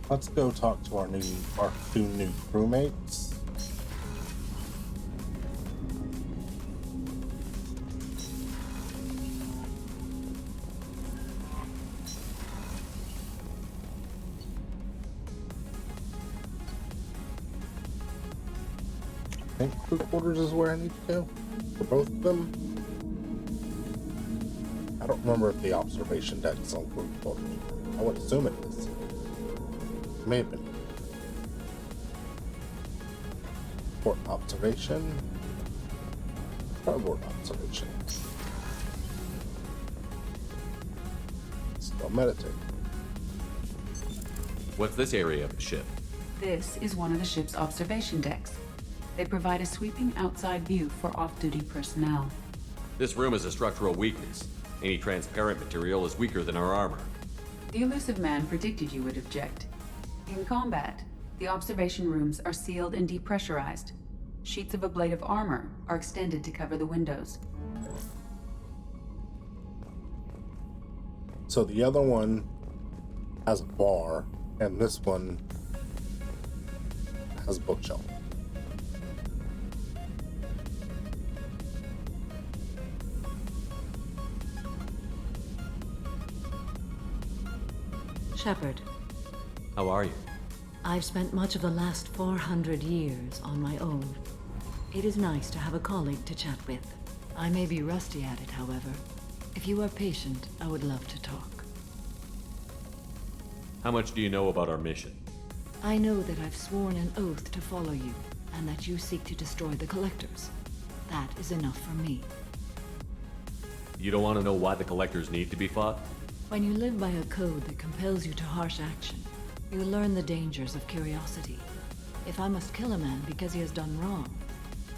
Let's go talk to our two new crewmates. I think crew quarters is where I need to go for both of them. I don't remember if the observation deck is on crew quarters. I would assume it is. May have been. Port observation. Starboard observation. Still meditating. What's this area of the ship? This is one of the ship's observation decks. They provide a sweeping outside view for off-duty personnel. This room is a structural weakness. Any transparent material is weaker than our armor. The elusive man predicted you would object. In combat, the observation rooms are sealed and depressurized. Sheets of ablative armor are extended to cover the windows. So the other one has a bar, and this one has a bookshelf. Shepard, How are you? I've spent much of the last 400 years on my own. It is nice to have a colleague to chat with. I may be rusty at it, however. If you are patient, I would love to talk. How much do you know about our mission? I know that I've sworn an oath to follow you, and that you seek to destroy the Collectors. That is enough for me. You don't want to know why the Collectors need to be fought? When you live by a code that compels you to harsh action, you learn the dangers of curiosity. If I must kill a man because he has done wrong,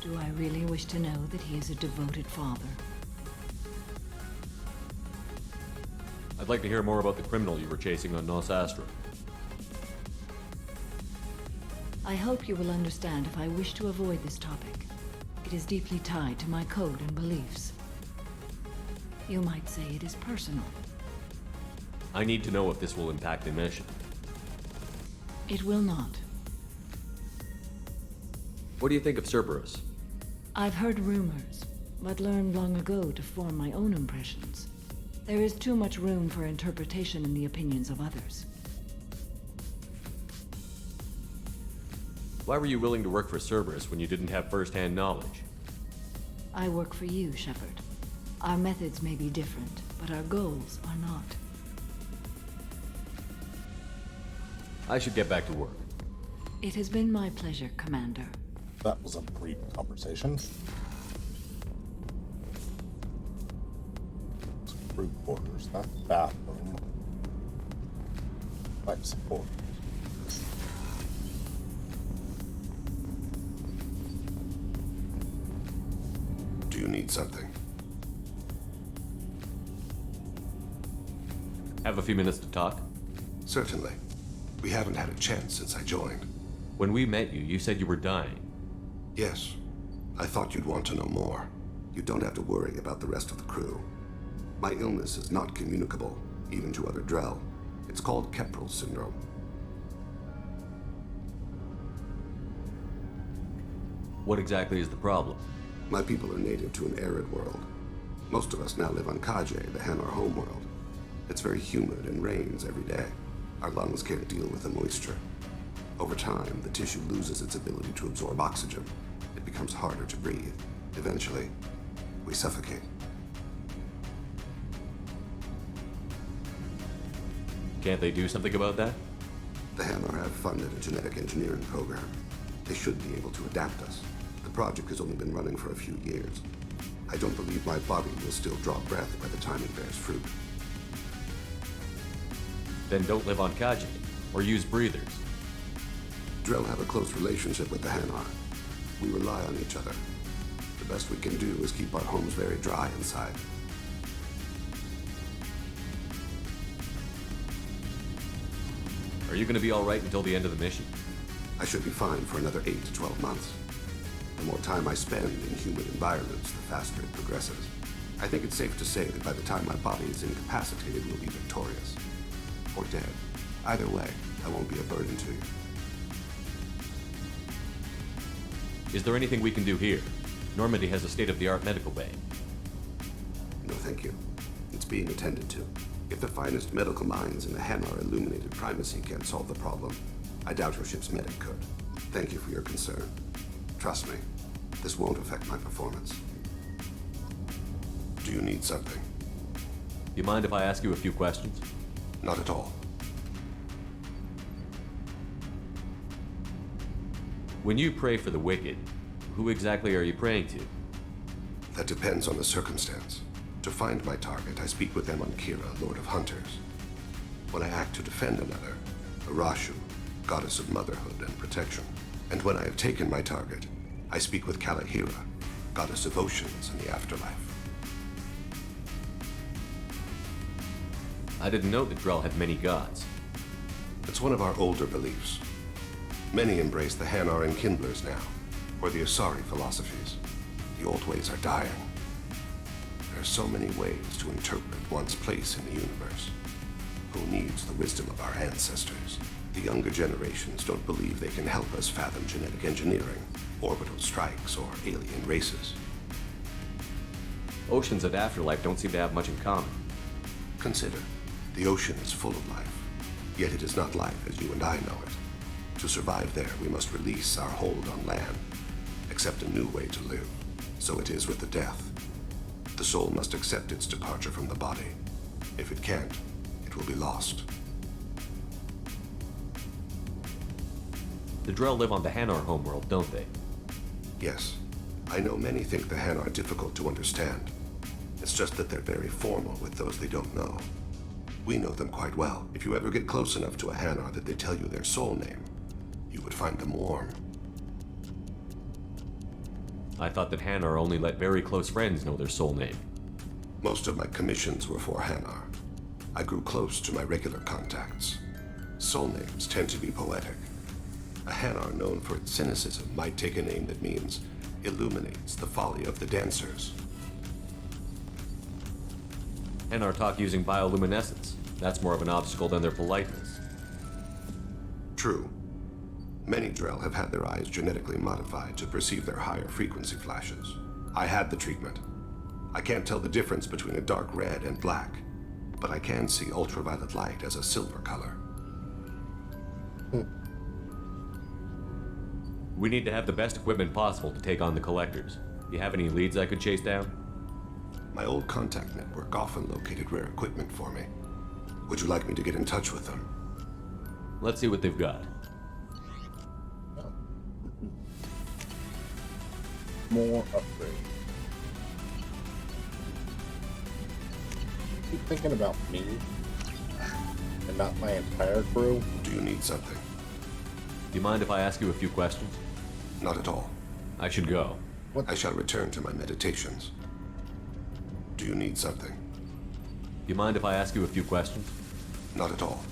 do I really wish to know that he is a devoted father? I'd like to hear more about the criminal you were chasing on Nos Astra. I hope you will understand if I wish to avoid this topic. It is deeply tied to my code and beliefs. You might say it is personal. I need to know if this will impact the mission. It will not. What do you think of Cerberus? I've heard rumors, but learned long ago to form my own impressions. There is too much room for interpretation in the opinions of others. Why were you willing to work for Cerberus when you didn't have first-hand knowledge? I work for you, Shepard. Our methods may be different, but our goals are not. I should get back to work. It has been my pleasure, Commander. That was a brief conversation. Crew quarters, not the bathroom. Life support. Do you need something? Have a few minutes to talk? Certainly. We haven't had a chance since I joined. When we met you, you said you were dying. Yes. I thought you'd want to know more. You don't have to worry about the rest of the crew. My illness is not communicable, even to other Drell. It's called Keprel syndrome. What exactly is the problem? My people are native to an arid world. Most of us now live on Kajay, the Hanar homeworld. It's very humid and rains every day. Our lungs can't deal with the moisture. Over time, the tissue loses its ability to absorb oxygen. It becomes harder to breathe. Eventually, we suffocate. Can't they do something about that? The Hanar have funded a genetic engineering program. They should be able to adapt us. The project has only been running for a few years. I don't believe my body will still draw breath by the time it bears fruit. Then don't live on Kajay, or use breathers. Drell have a close relationship with the Hanar. We rely on each other. The best we can do is keep our homes very dry inside. Are you going to be all right until the end of the mission? I should be fine for another 8 to 12 months. The more time I spend in humid environments, the faster it progresses. I think it's safe to say that by the time my body is incapacitated, we'll be victorious. Or dead. Either way, I won't be a burden to you. Is there anything we can do here? Normandy has a state-of-the-art medical bay. No, thank you. It's being attended to. If the finest medical minds in the Hanar illuminated primacy can't solve the problem, I doubt your ship's medic could. Thank you for your concern. Trust me, this won't affect my performance. Do you need something? You mind if I ask you a few questions? Not at all. When you pray for the wicked, who exactly are you praying to? That depends on the circumstance. To find my target, I speak with them on Kira, Lord of Hunters. When I act to defend another, Arashu, goddess of motherhood and protection. And when I have taken my target, I speak with Kalahira, goddess of oceans and the afterlife. I didn't know that Drell had many gods. It's one of our older beliefs. Many embrace the Hanar and Kindlers now, or the Asari philosophies. The old ways are dying. There are so many ways to interpret one's place in the universe. Who needs the wisdom of our ancestors? The younger generations don't believe they can help us fathom genetic engineering, orbital strikes, or alien races. Oceans and afterlife don't seem to have much in common. Consider, the ocean is full of life, yet it is not life as you and I know it. To survive there, we must release our hold on land, accept a new way to live. So it is with the death. The soul must accept its departure from the body. If it can't, it will be lost. The Drell live on the Hanar homeworld, don't they? Yes, I know many think the Han are difficult to understand. It's just that they're very formal with those they don't know. We know them quite well. If you ever get close enough to a Hanar that they tell you their soul name, you would find them warm. I thought that Hanar only let very close friends know their soul name. Most of my commissions were for Hanar. I grew close to my regular contacts. Soul names tend to be poetic. A Hanar known for its cynicism might take a name that means illuminates the folly of the dancers. Hanar talk using bioluminescence. That's more of an obstacle than their politeness. True. Many Drell have had their eyes genetically modified to perceive their higher frequency flashes. I had the treatment. I can't tell the difference between a dark red and black, but I can see ultraviolet light as a silver color. We need to have the best equipment possible to take on the Collectors. You have any leads I could chase down? My old contact network often located rare equipment for me. Would you like me to get in touch with them? Let's see what they've got. More upgrades. Keep thinking about me and not my entire crew. Do you need something? Do you mind if I ask you a few questions? Not at all. I should go. I shall return to my meditations. Do you need something? Do you mind if I ask you a few questions? Not at all.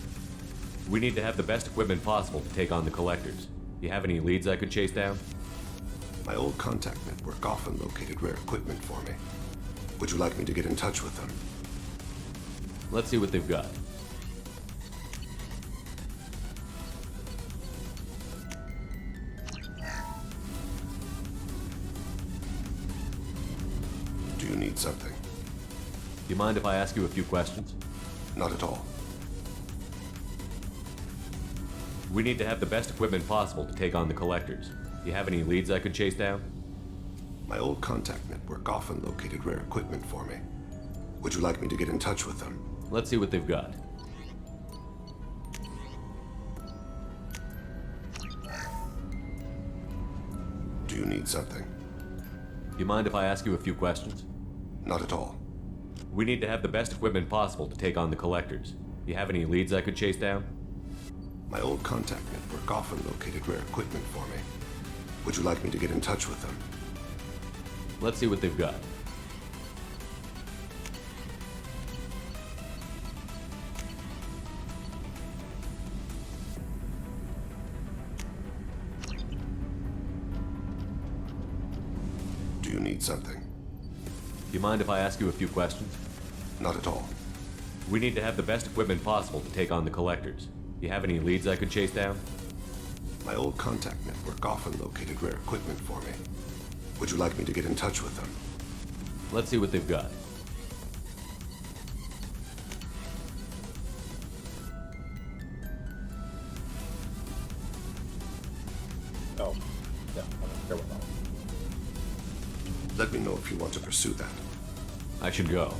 We need to have the best equipment possible to take on the Collectors. Do you have any leads I could chase down? My old contact network often located rare equipment for me. Would you like me to get in touch with them? Let's see what they've got. Do you need something? Do you mind if I ask you a few questions? Not at all. We need to have the best equipment possible to take on the Collectors. Do you have any leads I could chase down? My old contact network often located rare equipment for me. Would you like me to get in touch with them? Let's see what they've got. Do you need something? Do you mind if I ask you a few questions? Not at all. We need to have the best equipment possible to take on the Collectors. Do you have any leads I could chase down? My old contact network often located rare equipment for me. Would you like me to get in touch with them? Let's see what they've got. Do you need something? Do you mind if I ask you a few questions? Not at all. We need to have the best equipment possible to take on the Collectors. Do You have any leads I could chase down? My old contact network often located rare equipment for me. Would you like me to get in touch with them? Let's see what they've got. Oh, yeah, I don't care about that. Let me know if you want to pursue that. I should go.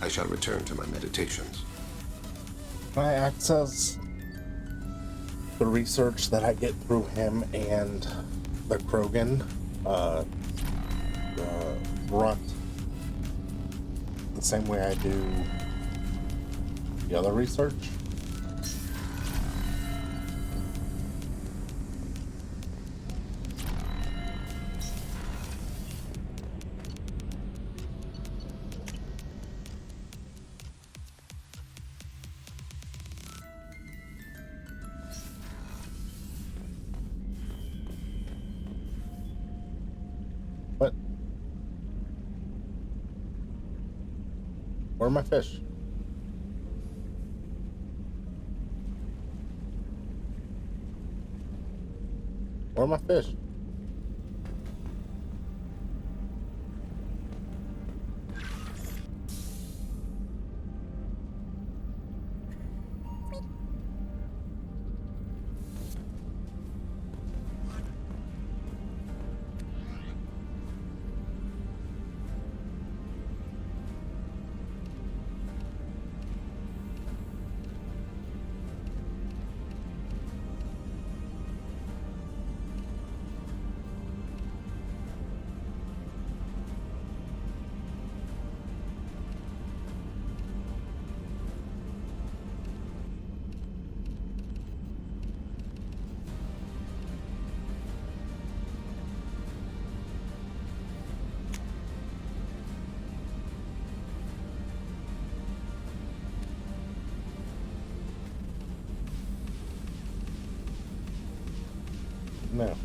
I shall return to my meditations. Can I access the research that I get through him and the Krogan, the Brunt, the same way I do the other research? What? Where are my fish? Where are my fish? No.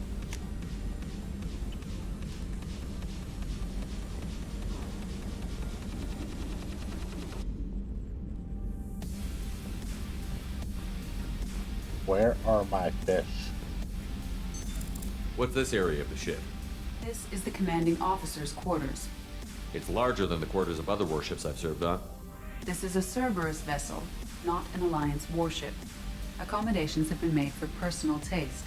Where are my fish? What's this area of the ship? This is the commanding officer's quarters. It's larger than the quarters of other warships I've served on. This is a Cerberus vessel, not an Alliance warship. Accommodations have been made for personal taste.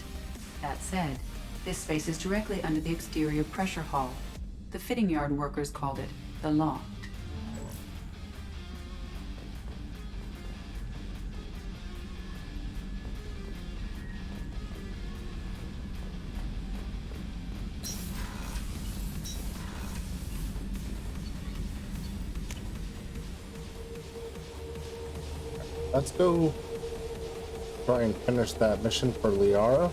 That said, this space is directly under the exterior pressure hull. The fitting yard workers called it the loft. Let's go try and finish that mission for Liara.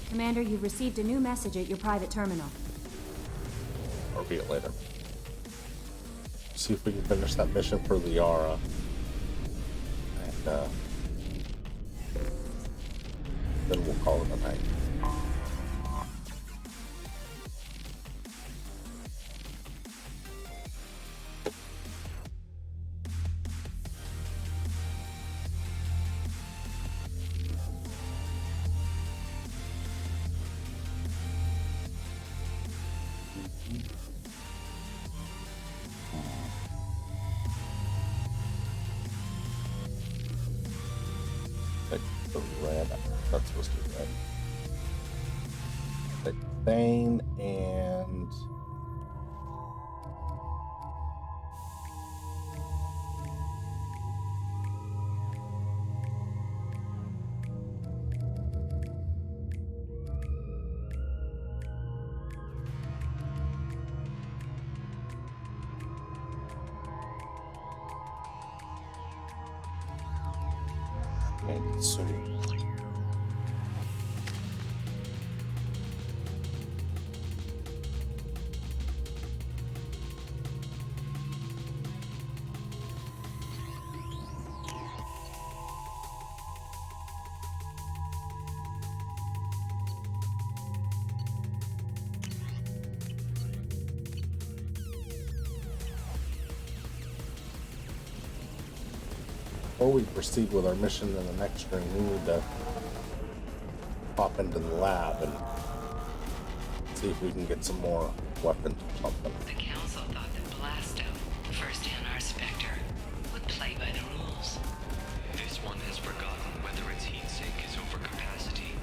Commander, you've received a new message at your private terminal. Or be it later. See if we can finish that mission for Liara. And then we'll call it a night. Like the red, that's supposed to be red. Like Thane and Sumi. before we proceed with our mission in the next stream, we need to pop into the lab and see if we can get some more weapons or something. The Council thought that Blasto, the first NR Spectre, would play by the rules. This one has forgotten whether its heat sink is over capacity.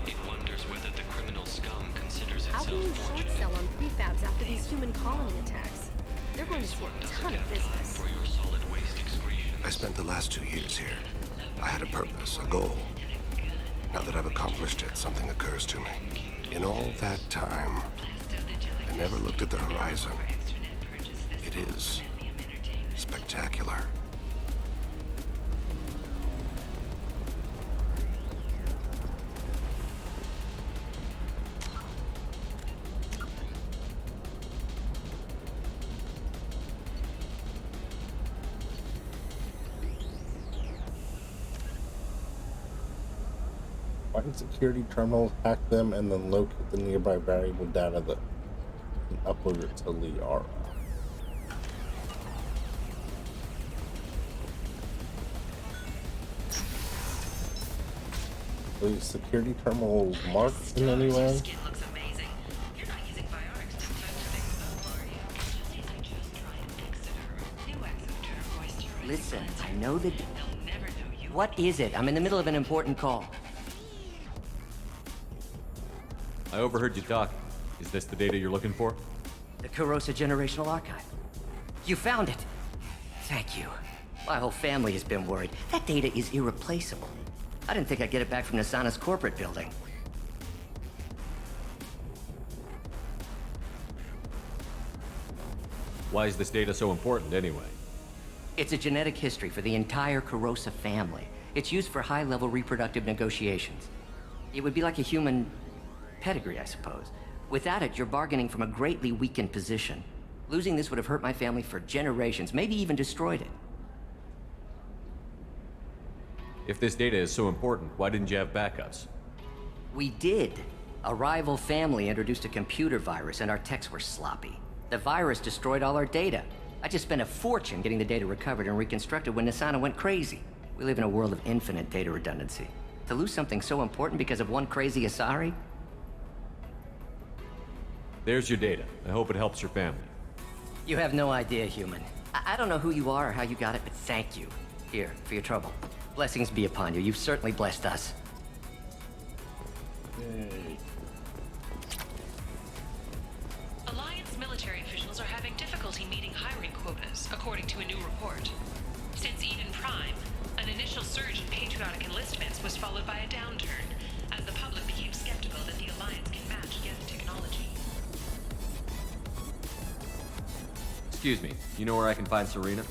It wonders whether the criminal scum considers How itself can you short fortunate. sell on prefabs after these human colony attacks? They're going to This see one a doesn't ton of have time business. for your solid waste excretions. I spent the last 2 years here. I had a purpose, a goal. Now that I've accomplished it, something occurs to me. In all that time, I never looked at the horizon. It is spectacular. Find security terminals, hack them, and then locate the nearby variable data that and upload it to Liara. The security terminal marked in any way? Skin looks amazing. You're not using biotics to touch things though, are you? Just try and New exoderm. Listen, I know that... They'll never know you. What is it? I'm in the middle of an important call. I overheard you talking. Is this the data you're looking for? The Kurosa Generational Archive. You found it. Thank you. My whole family has been worried. That data is irreplaceable. I didn't think I'd get it back from Nasana's corporate building. Why is this data so important anyway? It's a genetic history for the entire Kurosa family. It's used for high-level reproductive negotiations. It would be like a human pedigree, I suppose. Without it, you're bargaining from a greatly weakened position. Losing this would have hurt my family for generations, maybe even destroyed it. If this data is so important, why didn't you have backups? We did. A rival family introduced a computer virus and our techs were sloppy. The virus destroyed all our data. I just spent a fortune getting the data recovered and reconstructed when Nasana went crazy. We live in a world of infinite data redundancy. To lose something so important because of one crazy Asari? There's your data. I hope it helps your family. You have no idea, human. I don't know who you are or how you got it, but thank you. Here, for your trouble. Blessings be upon you. You've certainly blessed us. Yay. Alliance military officials are having difficulty meeting hiring quotas, according to a new report. Since Eden Prime, an initial surge in patriotic enlistments was followed by a downturn, as the public became skeptical that the Alliance can match Geth technology. Excuse me, you know where I can find Serena?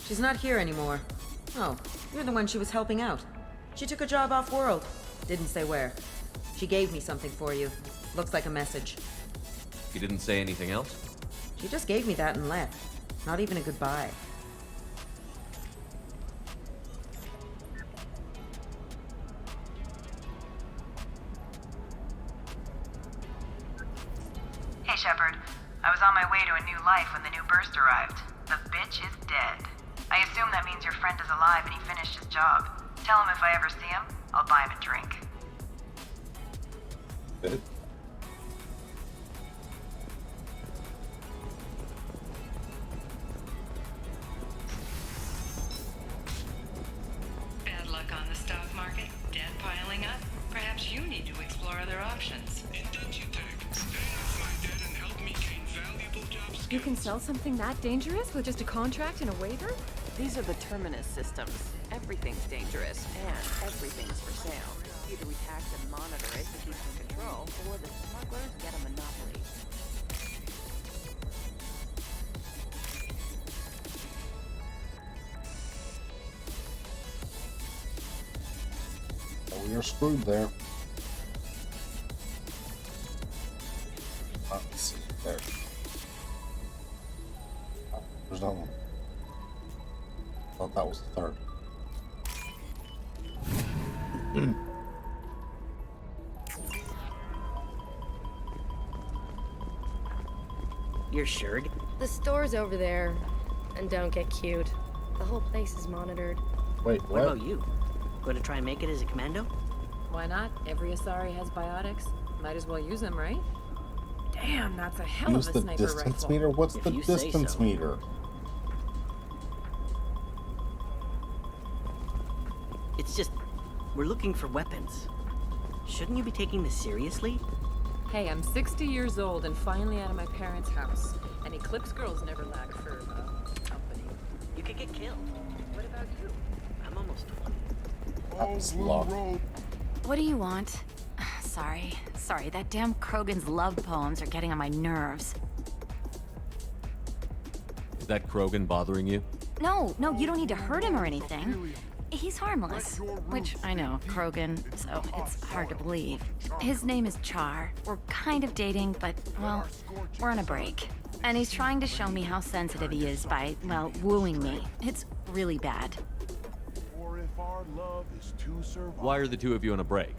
She's not here anymore. Oh, you're the one she was helping out. She took a job off-world. Didn't say where. She gave me something for you. Looks like a message. You didn't say anything else? She just gave me that and left. Not even a goodbye. Hey, Shepard. I was on my way to a new life when the new burst arrived. The bitch is dead. I assume that means your friend is alive and he finished his job. Tell him if I ever see him, I'll buy him a drink. Good. Bad luck on the stock market, debt piling up. Perhaps you need to explore other options. You can sell something that dangerous with just a contract and a waiver? These are the Terminus systems. Everything's dangerous, and everything's for sale. Either we tax and monitor it to keep in control, or the smugglers get a monopoly. So we are screwed there. Let's see. There. Oh, there's no one. I thought that was the third. You're sure? The store's over there. And don't get cute. The whole place is monitored. Wait, What about you? Going to try and make it as a commando? Why not? Every Asari has biotics. Might as well use them, right? Damn, that's a hell Use of a the sniper distance rifle. meter? What's If the you say distance so. meter? It's just, we're looking for weapons. Shouldn't you be taking this seriously? Hey, I'm 60 years old and finally out of my parents' house. And Eclipse girls never lack for, company. You could get killed. What about you? I'm almost 20. That's locked. What do you want? Sorry, that damn Krogan's love poems are getting on my nerves. Is that Krogan bothering you? No, you don't need to hurt him or anything. He's harmless. Which, I know, Krogan, so it's hard to believe. His name is Char. We're kind of dating, but, well, we're on a break. And he's trying to show me how sensitive he is by, well, wooing me. It's really bad. Why are the two of you on a break?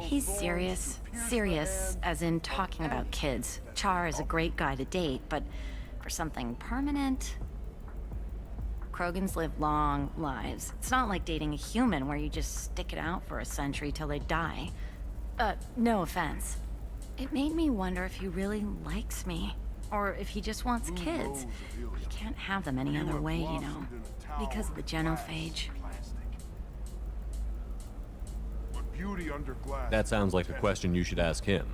He's serious. Serious, as in talking about kids. Char is a great guy to date, but for something permanent... Krogans live long lives. It's not like dating a human where you just stick it out for a century till they die. No offense. It made me wonder if he really likes me. Or if he just wants kids. He can't have them any other way, you know. Because of the genophage. That sounds like a question you should ask him.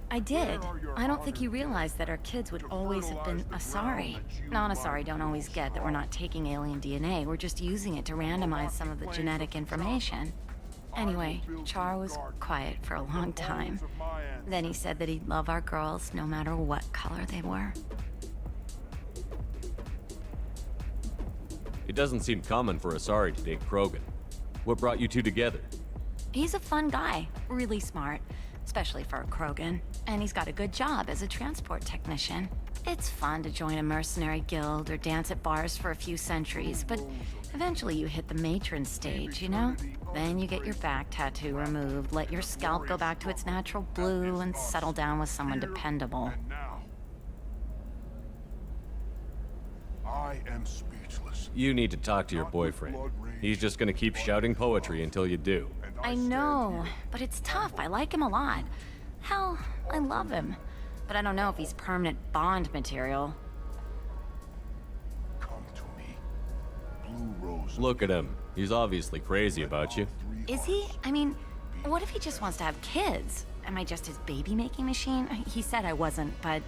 I did. I don't think you realized that our kids would always have been Asari. Non-Asari don't always get that we're not taking alien DNA, we're just using it to randomize some of the genetic information. Anyway, Char was quiet for a long time. Then he said that he'd love our girls no matter what color they were. It doesn't seem common for Asari to date Krogan. What brought you two together? He's a fun guy, really smart, especially for a Krogan. And he's got a good job as a transport technician. It's fun to join a mercenary guild or dance at bars for a few centuries, but eventually you hit the matron stage, you know? Then you get your back tattoo removed, let your scalp go back to its natural blue, and settle down with someone dependable. I am speechless. You need to talk to your boyfriend. He's just gonna keep shouting poetry until you do. I know, but it's tough. I like him a lot. Hell, I love him. But I don't know if he's permanent Bond material. Look at him. He's obviously crazy about you. Is he? I mean, what if he just wants to have kids? Am I just his baby-making machine? He said I wasn't, but...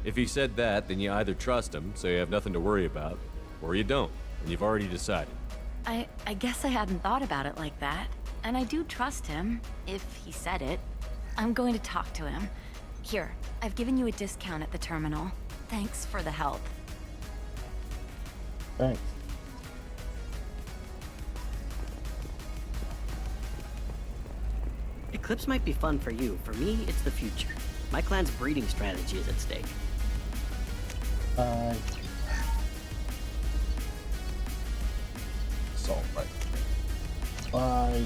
If he said that, then you either trust him, so you have nothing to worry about, or you don't, and you've already decided. I guess I hadn't thought about it like that. And I do trust him, if he said it. I'm going to talk to him. Here, I've given you a discount at the terminal. Thanks for the help. Thanks. Eclipse might be fun for you. For me, it's the future. My clan's breeding strategy is at stake. So, by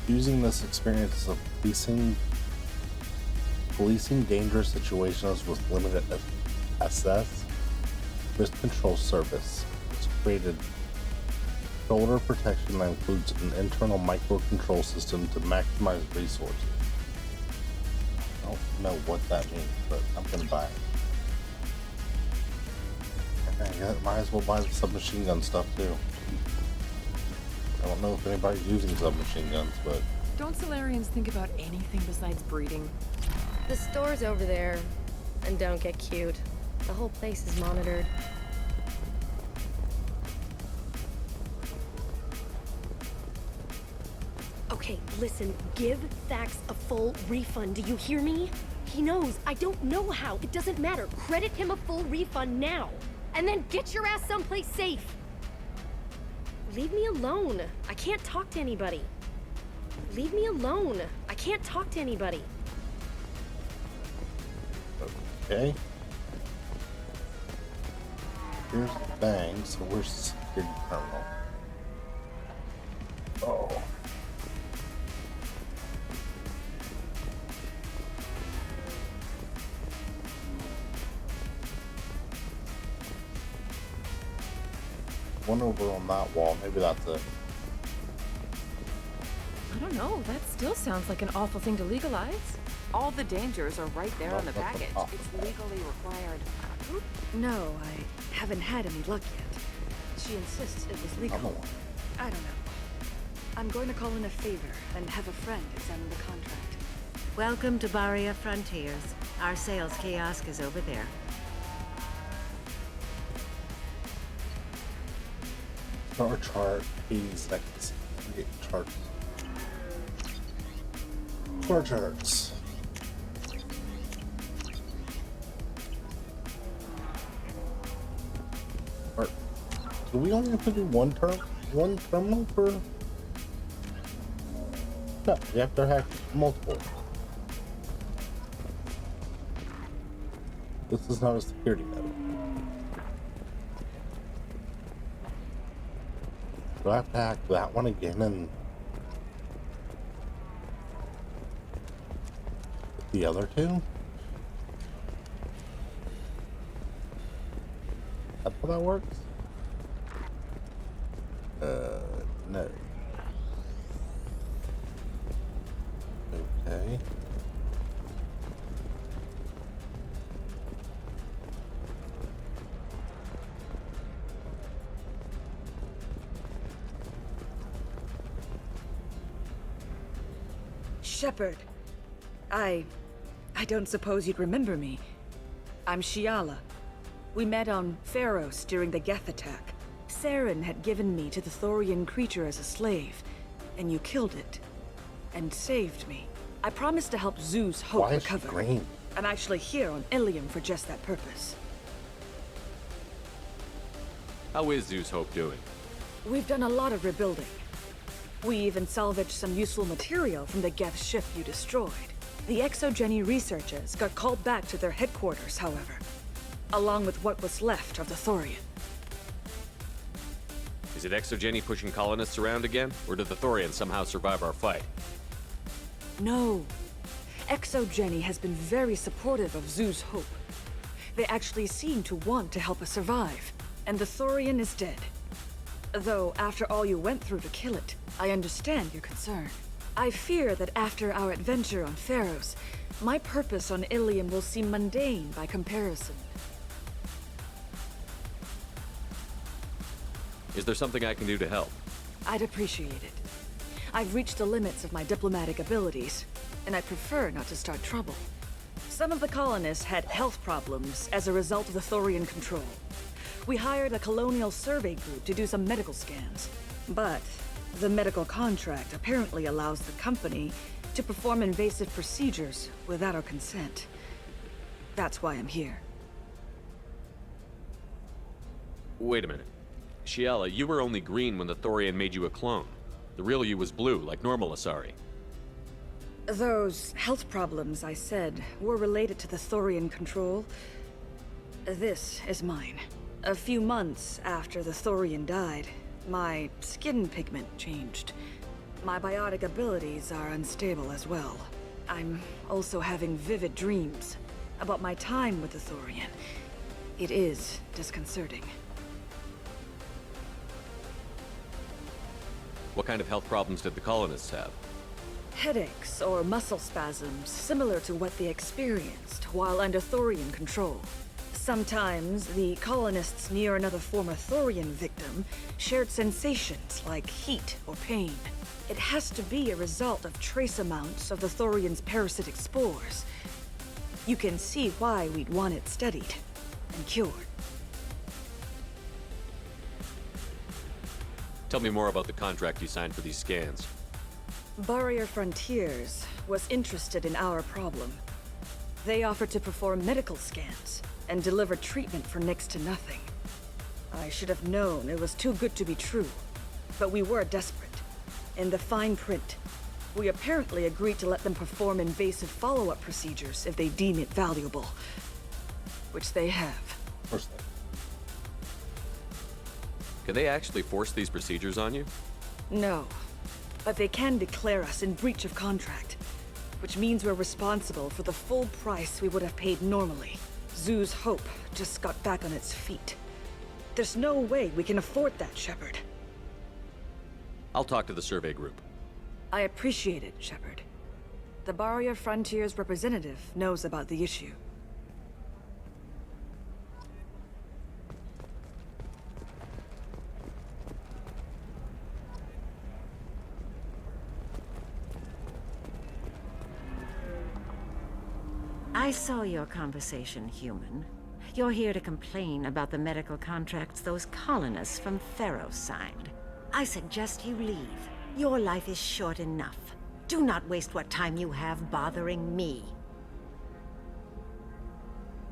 using this experience of policing dangerous situations with limited SS, risk control service has created shoulder protection that includes an internal microcontrol system to maximize resources. I don't know what that means, but I'm gonna buy it. I might as well buy the submachine gun stuff too. I don't know if anybody's using submachine guns, but... Don't Solarians think about anything besides breeding? The store's over there. And don't get cute. The whole place is monitored. Okay, listen, give Thax a full refund, do you hear me? He knows, I don't know how, it doesn't matter. Credit him a full refund now. And then get your ass someplace safe. Leave me alone. I can't talk to anybody. Leave me alone. I can't talk to anybody. Okay. Here's the bang, so where's the security terminal? Oh. one over on that wall. Maybe that's it. I don't know. That still sounds like an awful thing to legalize. All the dangers are right there on the package. It's legally required. No, I haven't had any luck yet. She insists it was legal. I don't know. I'm going to call in a favor and have a friend examine the contract. Welcome to Barria Frontiers. Our sales kiosk is over there. Star chart, 80 seconds. Get charts. Star charts. Do we only have to do one terminal for? No, you have to have multiple. This is not a security node. Do I have to hack that one again and the other two? That's how that works? No. Okay. Shepard, I don't suppose you'd remember me. I'm Shiala. We met on Pharos during the Geth attack. Saren had given me to the Thorian creature as a slave, and you killed it. And saved me. I promised to help Zeus Hope recover. Green? I'm actually here on Ilium for just that purpose. How is Zeus Hope doing? We've done a lot of rebuilding. We even salvaged some useful material from the Geth ship you destroyed. The Exogeny researchers got called back to their headquarters, however, along with what was left of the Thorian. Is it Exogeny pushing colonists around again, or did the Thorians somehow survive our fight? No. Exogeny has been very supportive of Zeus Hope. They actually seem to want to help us survive, and the Thorian is dead. Though, after all you went through to kill it, I understand your concern. I fear that after our adventure on Pharos, my purpose on Ilium will seem mundane by comparison. Is there something I can do to help? I'd appreciate it. I've reached the limits of my diplomatic abilities, and I prefer not to start trouble. Some of the colonists had health problems as a result of the Thorian control. We hired a colonial survey group to do some medical scans. But the medical contract apparently allows the company to perform invasive procedures without our consent. That's why I'm here. Wait a minute. Shiala, you were only green when the Thorian made you a clone. The real you was blue, like normal Asari. Those health problems I said were related to the Thorian control. This is mine. A few months after the Thorian died, my skin pigment changed. My biotic abilities are unstable as well. I'm also having vivid dreams about my time with the Thorian. It is disconcerting. What kind of health problems did the colonists have? Headaches or muscle spasms similar to what they experienced while under Thorian control. Sometimes the colonists near another former Thorian victim shared sensations like heat or pain. It has to be a result of trace amounts of the Thorian's parasitic spores. You can see why we'd want it studied and cured. Tell me more about the contract you signed for these scans. Barria Frontiers was interested in our problem. They offered to perform medical scans and deliver treatment for next to nothing. I should have known it was too good to be true, but we were desperate. In the fine print, we apparently agreed to let them perform invasive follow-up procedures if they deem it valuable, which they have. Of course they. Can they actually force these procedures on you? No, but they can declare us in breach of contract, which means we're responsible for the full price we would have paid normally. Zeus Hope just got back on its feet. There's no way we can afford that, Shepard. I'll talk to the survey group. I appreciate it, Shepard. The Barrier Frontiers representative knows about the issue. I saw your conversation, human. You're here to complain about the medical contracts those colonists from Pharaoh signed. I suggest you leave. Your life is short enough. Do not waste what time you have bothering me.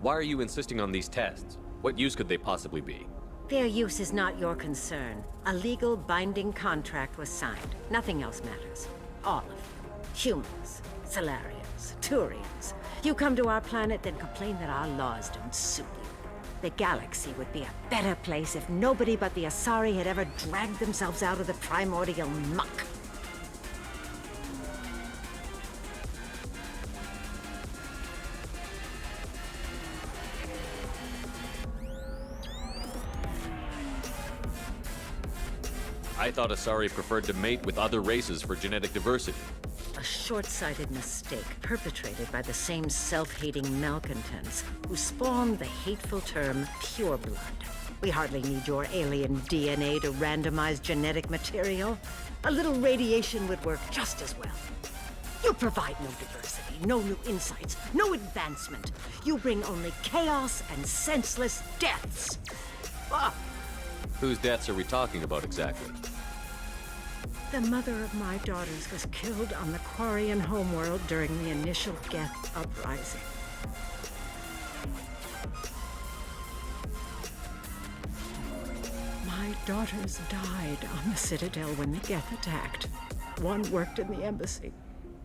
Why are you insisting on these tests? What use could they possibly be? Their use is not your concern. A legal binding contract was signed. Nothing else matters. All of you. Humans, Solarians, Turians. You come to our planet, then complain that our laws don't suit you. The galaxy would be a better place if nobody but the Asari had ever dragged themselves out of the primordial muck. I thought Asari preferred to mate with other races for genetic diversity. A short-sighted mistake perpetrated by the same self-hating malcontents who spawned the hateful term pureblood. We hardly need your alien DNA to randomize genetic material. A little radiation would work just as well. You provide no diversity, no new insights, no advancement. You bring only chaos and senseless deaths. Ah! Whose deaths are we talking about exactly? The mother of my daughters was killed on the Quarian homeworld during the initial Geth uprising. My daughters died on the Citadel when the Geth attacked. One worked in the embassy.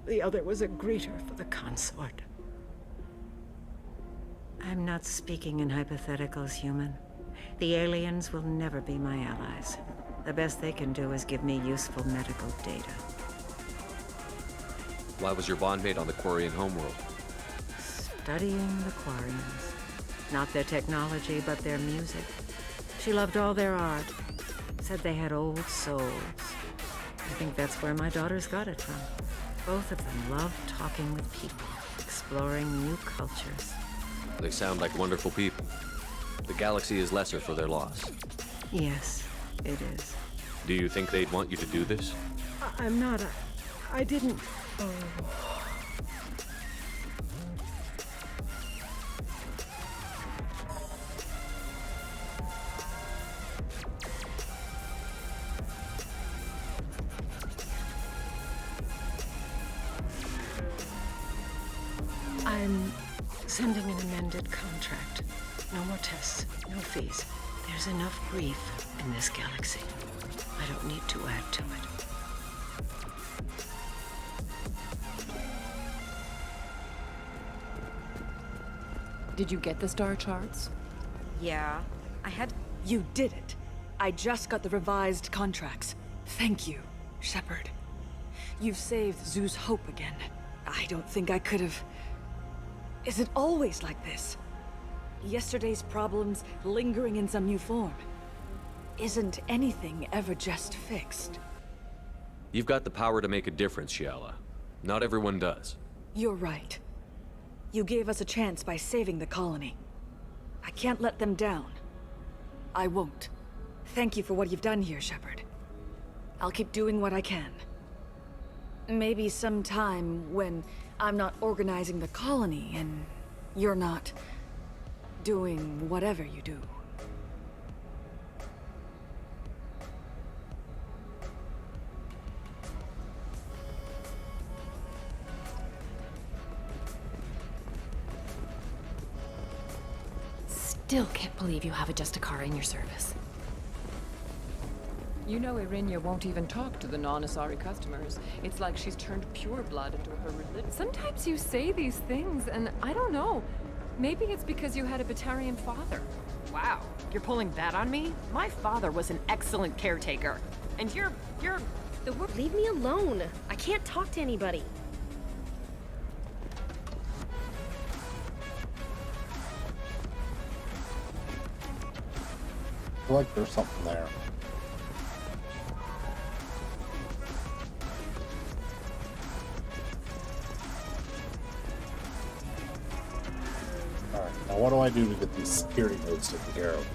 The other was a greeter for the consort. I'm not speaking in hypotheticals, human. The aliens will never be my allies. The best they can do is give me useful medical data. Why was your bondmate on the Quarian homeworld? Studying the Quarians. Not their technology, but their music. She loved all their art. Said they had old souls. I think that's where my daughters got it from. Both of them love talking with people, exploring new cultures. They sound like wonderful people. The galaxy is lesser for their loss. Yes, it is. Do you think they'd want you to do this? I'm not. I didn't. Oh. I'm sending an amended contract. No more tests, no fees. There's enough grief in this galaxy. I don't need to add to it. Did you get the star charts? Yeah, I had... You did it. I just got the revised contracts. Thank you, Shepard. You've saved Zoo's hope again. I don't think I could have... Is it always like this? Yesterday's problems lingering in some new form. Isn't anything ever just fixed? You've got the power to make a difference, Shiala. Not everyone does. You're right. You gave us a chance by saving the colony. I can't let them down. I won't. Thank you for what you've done here, Shepard. I'll keep doing what I can. Maybe sometime when I'm not organizing the colony and you're not doing whatever you do. Still can't believe you have a Justicar in your service. You know Irinia won't even talk to the non-Asari customers. It's like she's turned pure blood into her religion. Sometimes you say these things, and I don't know. Maybe it's because you had a Batarian father. Wow, you're pulling that on me? My father was an excellent caretaker. And you're... Leave me alone. I can't talk to anybody. feel like there's something there. Alright, now what do I do to get these security nodes taken care of?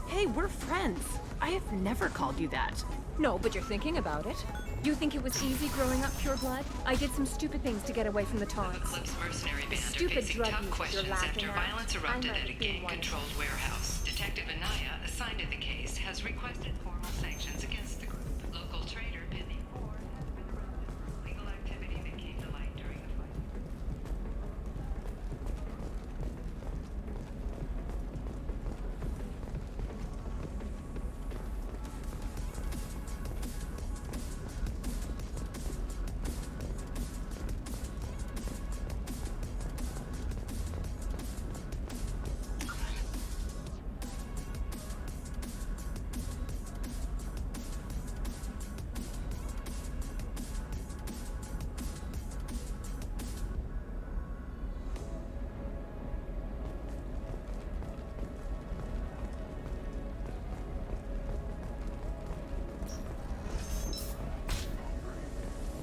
Hey, we're friends. I have never called you that. No, but you're thinking about it. You think it was easy growing up pure blood? I did some stupid things to get away from the taunts. Eclipse mercenary band are Stupid facing drug tough use questions you're laughing after at. violence erupted I might at a be one. gang-controlled warehouse. Detective Anaya, assigned to the case, has requested formal sanctions against the group. Local trader Billy Ford has been arrested for illegal activity that came to light during the fight.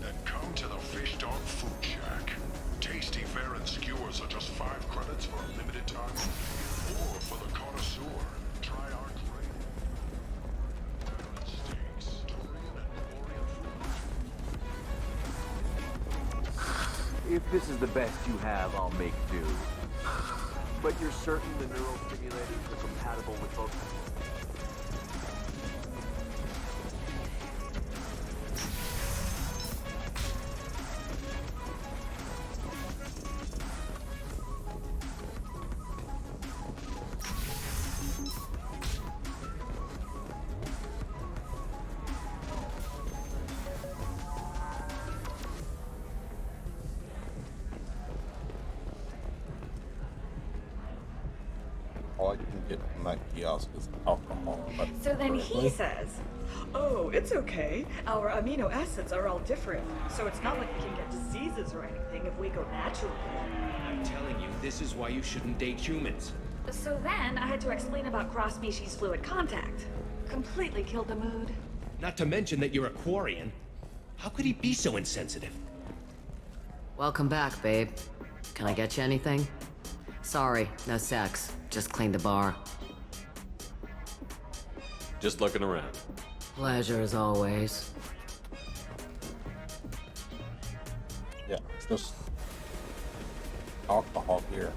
Then come to the Fish Dog Food Shack. Tasty fare and skewers are just 5 credits for a limited time. Or for the connoisseur, try our great steaks, Korean and Orient food. If this is the best you have, I'll make do. But you're certain the neural stimulators are compatible with both? All I can get from that kiosk is alcohol. But So then he currently- says, oh, it's okay. Our amino acids are all different, so it's not like we can get diseases or anything if we go naturally. I'm telling you, this is why you shouldn't date humans. So then I had to explain about cross-species fluid contact. Completely killed the mood. Not to mention that you're a Quarian. How could he be so insensitive? Welcome back, babe. Can I get you anything? Sorry, no sex. Just cleaned the bar. Just looking around. Pleasure as always. Yeah, it's just alcohol here.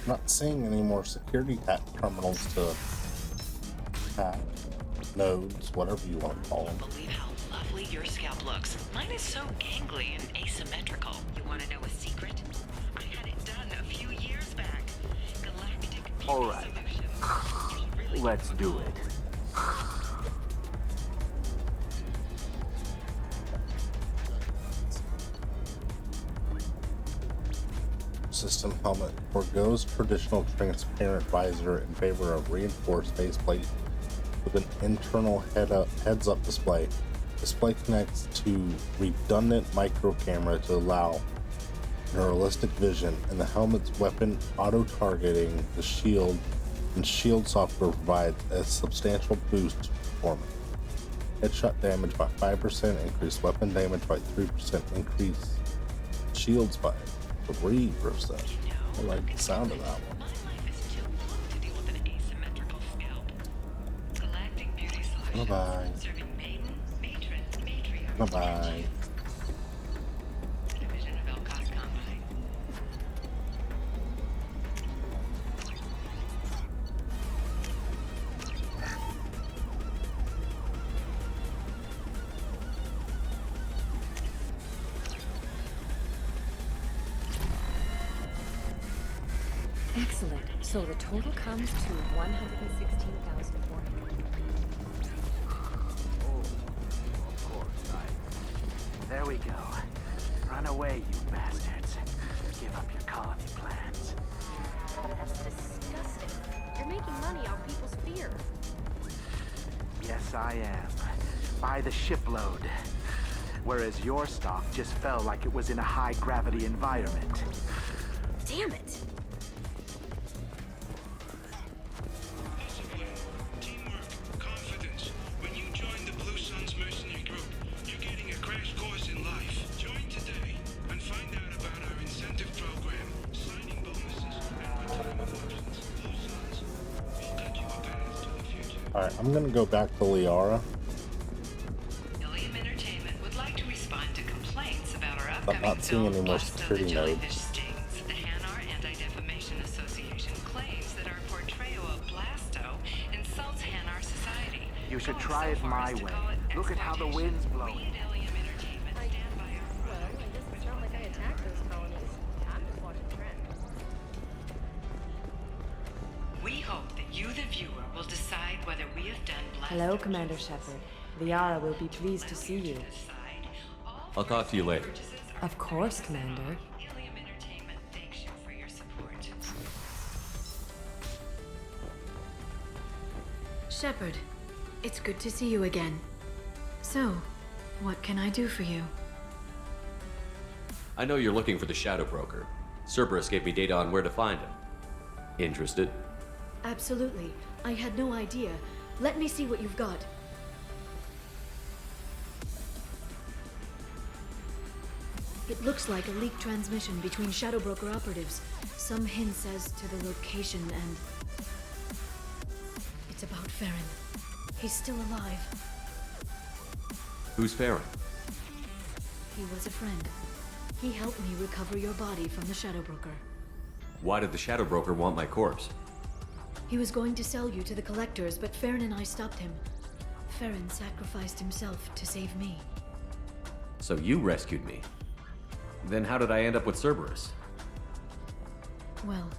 I'm not seeing any more security terminals to hack, nodes, whatever you want to call them. Believe how lovely your scalp looks. Mine is so gangly and asymmetrical. You want to know a secret? I had it done a few years back. Galactic Beauty All right. Solutions. Let's do it. System helmet forgoes traditional transparent visor in favor of reinforced faceplate with an internal heads-up display. Display connects to redundant micro camera to allow realistic vision, and the helmet's weapon auto-targeting the shield and shield software provides a substantial boost to performance. Headshot damage by 5%, increased weapon damage by 3%, increased shields by 3%. I like the sound of that one. Bye-bye. Bye-bye. Excellent. So the total comes to 116,400. Of course, there we go. Run away, you bastards. Give up your colony plans. That's disgusting. You're making money off people's fear. Yes, I am. By the shipload. Whereas your stock just fell like it was in a high-gravity environment. Damn it! Confidence. When you join the Blue Suns mercenary group, you're getting a crash course in life. Join today and find out about our incentive program, signing bonuses, and retirement options. Blue Suns will cut you a path to the future. Alright, I'm gonna go back to Liara. Ilium Entertainment would like to respond to complaints about our I'm upcoming not seeing film any more Blast of the security Jellyfish nodes. Stings. The Hanar Anti-Defamation Association claims that our portrayal of Blasto insults Hanar society. You should Going try so it far my as to way. call it Look at how the wind's blowing. We at Ilium Entertainment stand by our Well, I guess it's not like I attacked those colonies. I'm just watching trends. We hope that you, the viewer, will decide whether we have done Blasto. Hello, Commander Shepard. Liara will be pleased to see you. I'll talk to you later. Of course, Commander. Ilium Entertainment thanks you for your support. Shepard, it's good to see you again. So, what can I do for you? I know you're looking for the Shadow Broker. Cerberus gave me data on where to find him. Interested? Absolutely. I had no idea. Let me see what you've got. It looks like a leaked transmission between Shadow Broker operatives. Some hints as to the location and... It's about Farron. He's still alive. Who's Farron? He was a friend. He helped me recover your body from the Shadow Broker. Why did the Shadow Broker want my corpse? He was going to sell you to the Collectors, but Farron and I stopped him. Farron sacrificed himself to save me. So you rescued me. Then how did I end up with Cerberus? Well,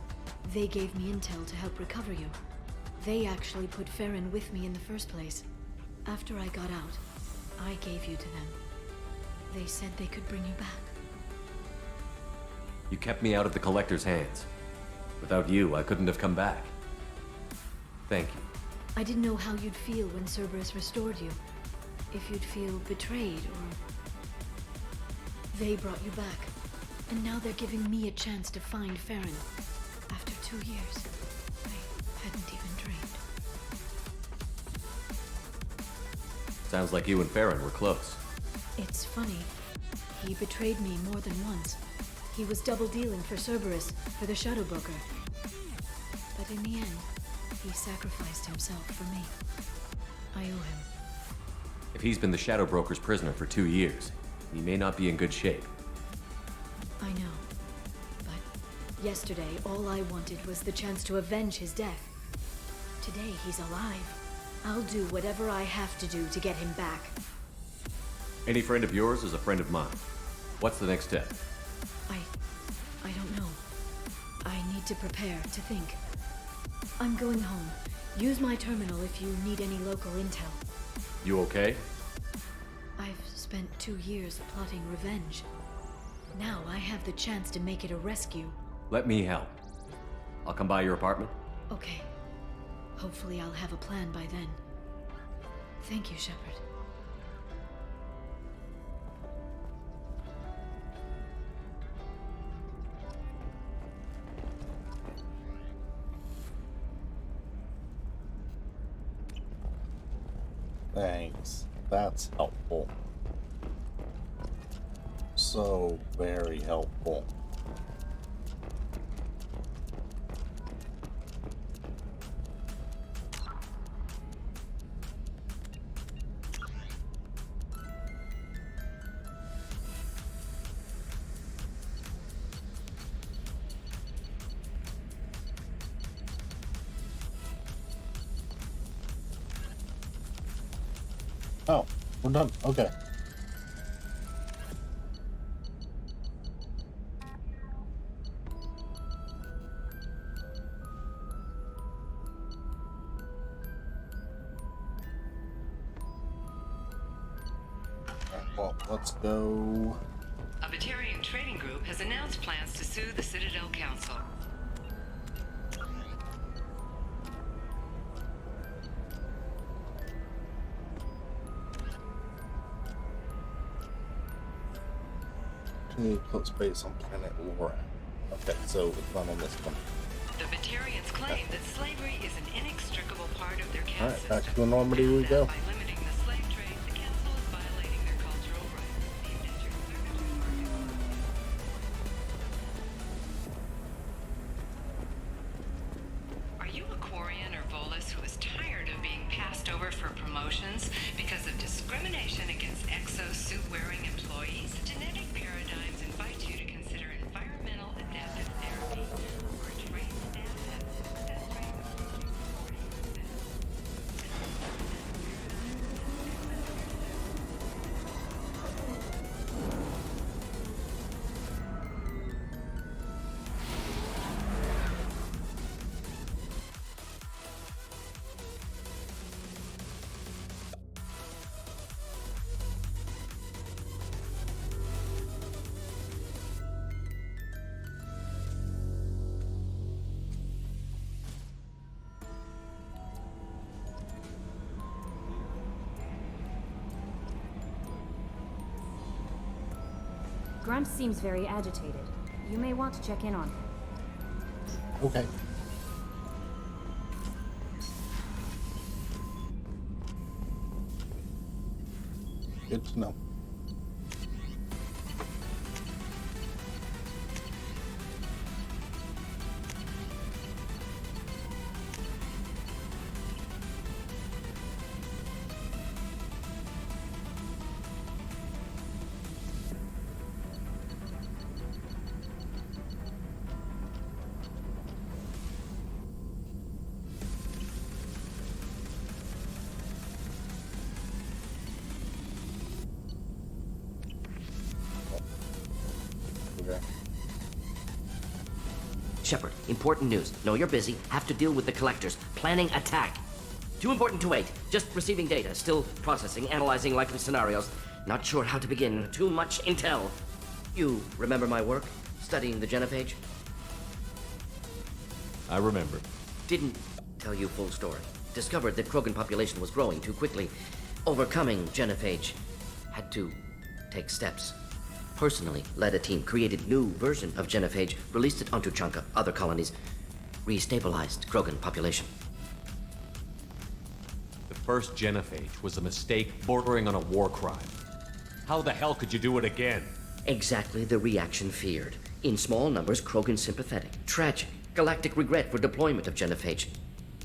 they gave me intel to help recover you. They actually put Farron with me in the first place. After I got out, I gave you to them. They said they could bring you back. You kept me out of the Collector's hands. Without you, I couldn't have come back. Thank you. I didn't know how you'd feel when Cerberus restored you. If you'd feel betrayed or... They brought you back. And now they're giving me a chance to find Farron. After 2 years, I hadn't even dreamed. Sounds like you and Farron were close. It's funny. He betrayed me more than once. He was double dealing for Cerberus, for the Shadow Broker. But in the end, he sacrificed himself for me. I owe him. If he's been the Shadow Broker's prisoner for 2 years, he may not be in good shape. I know. But yesterday, all I wanted was the chance to avenge his death. Today, he's alive. I'll do whatever I have to do to get him back. Any friend of yours is a friend of mine. What's the next step? I don't know. I need to prepare, to think. I'm going home. Use my terminal if you need any local intel. You okay? I've spent 2 years plotting revenge. Now I have the chance to make it a rescue. Let me help. I'll come by your apartment. Okay. Hopefully I'll have a plan by then. Thank you, Shepard. Thanks. That's helpful. So very helpful. Oh, we're done. Okay. Well, let's go. A Batarian trading group has announced plans to sue the Citadel Council. Opportunity to put space on planet Laura. Okay, so it's not on this one. The Batarians claim that slavery is an inextricable part of their caste Alright, back to Normandy we go. by limiting the slave trade, the council is violating their cultural rights. The indentured Are you a Quarian or Volus who is tired of being passed over for promotions because of discrimination against exo-suit-wearing employees? Genetic paradigms invite you to consider environmental adaptive therapy or train staff and success rate approaching 40%. Grunt seems very agitated. You may want to check in on him. Okay. Good to know. Shepard, important news. Know you're busy. Have to deal with the collectors. Planning attack. Too important to wait. Just receiving data. Still processing, analyzing likely scenarios. Not sure how to begin. Too much intel. You remember my work? Studying the genophage? I remember. Didn't tell you full story. Discovered that Krogan population was growing too quickly. Overcoming genophage. Had to take steps. Personally led a team, created new version of genophage, released it onto Chunka, other colonies, restabilized Krogan population. The first genophage was a mistake bordering on a war crime. How the hell could you do it again? Exactly the reaction feared. In small numbers, Krogan sympathetic. Tragic. Galactic regret for deployment of genophage.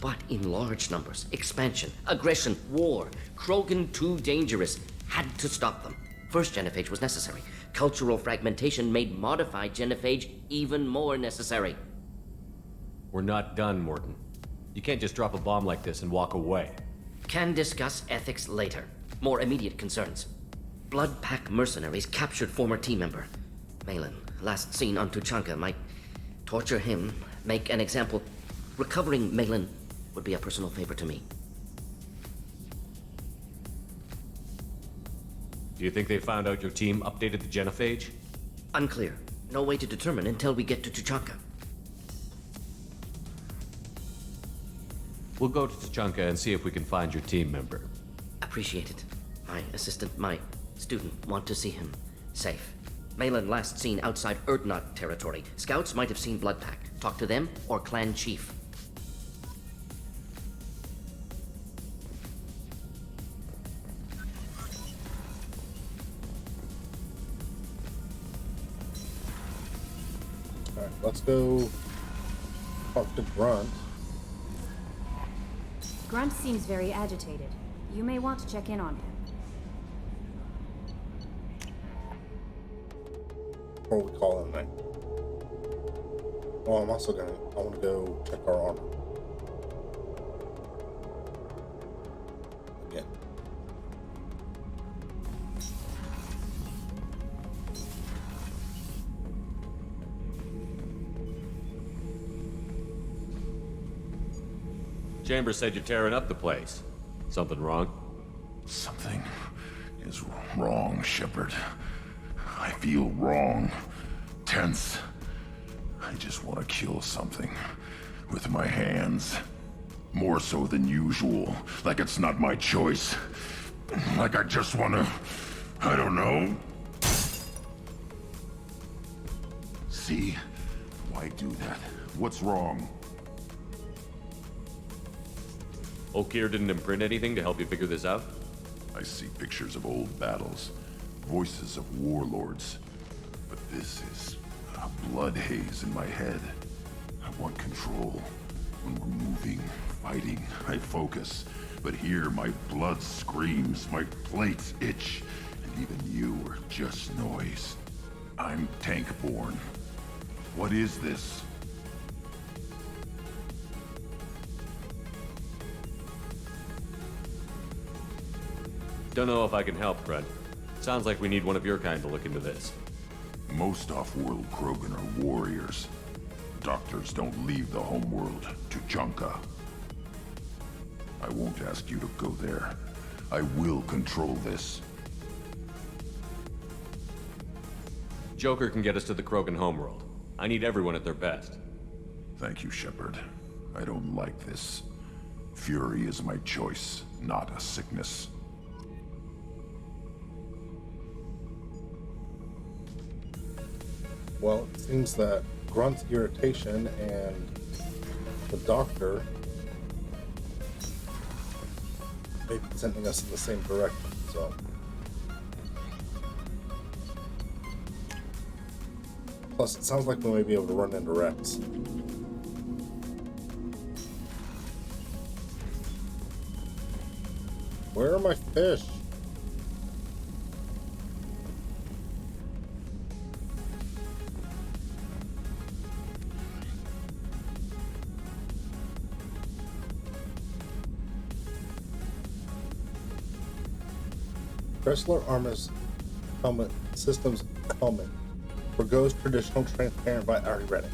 But in large numbers, expansion, aggression, war. Krogan too dangerous. Had to stop them. First genophage was necessary. Cultural fragmentation made modified genophage even more necessary. We're not done, Morton. You can't just drop a bomb like this and walk away. Can discuss ethics later. More immediate concerns. Blood Pack mercenaries captured former team member. Malin, last seen on Tuchanka, might torture him, make an example. Recovering Malin would be a personal favor to me. Do you think they found out your team updated the genophage? Unclear. No way to determine until we get to Tuchanka. We'll go to Tuchanka and see if we can find your team member. Appreciate it. My assistant, my student, want to see him safe. Malin last seen outside Erdnot territory. Scouts might have seen Blood Pack. Talk to them or clan chief. Alright, let's go talk to Grunt. Grunt seems very agitated. You may want to check in on him. Before we call him then. Well, I want to go check our armor. Again. Chambers said you're tearing up the place. Something wrong? Something is wrong, Shepard. I feel wrong. Tense. I just want to kill something. With my hands. More so than usual. Like it's not my choice. Like I just want to... I don't know. See? Why do that? What's wrong? Oakir didn't imprint anything to help you figure this out? I see pictures of old battles, voices of warlords. But this is a blood haze in my head. I want control. When we're moving, fighting, I focus. But here, my blood screams, my plates itch, and even you are just noise. I'm tank-born. What is this? Don't know if I can help, Fred. Sounds like we need one of your kind to look into this. Most off-world Krogan are warriors. Doctors don't leave the homeworld to Junka. I won't ask you to go there. I will control this. Joker can get us to the Krogan homeworld. I need everyone at their best. Thank you, Shepard. I don't like this. Fury is my choice, not a sickness. Well, it seems that Grunt's irritation and the doctor may be sending us in the same direction, so. Plus, it sounds like we may be able to run into Rex. Where are my fish? Chrysler Armor's helmet systems helmet forgoes traditional transparent by already ready.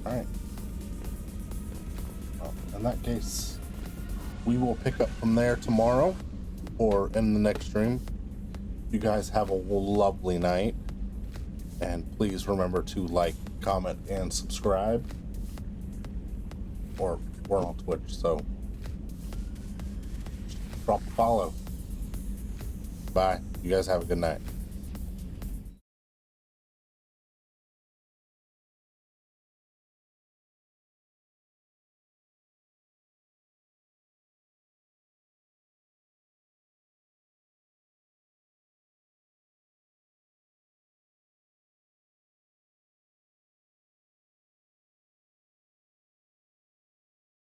Alright. Well, in that case, we will pick up from there tomorrow or in the next stream. You guys have a lovely night. And please remember to like, comment, and subscribe. Or we're on Twitch, so drop a follow. Bye. You guys have a good night.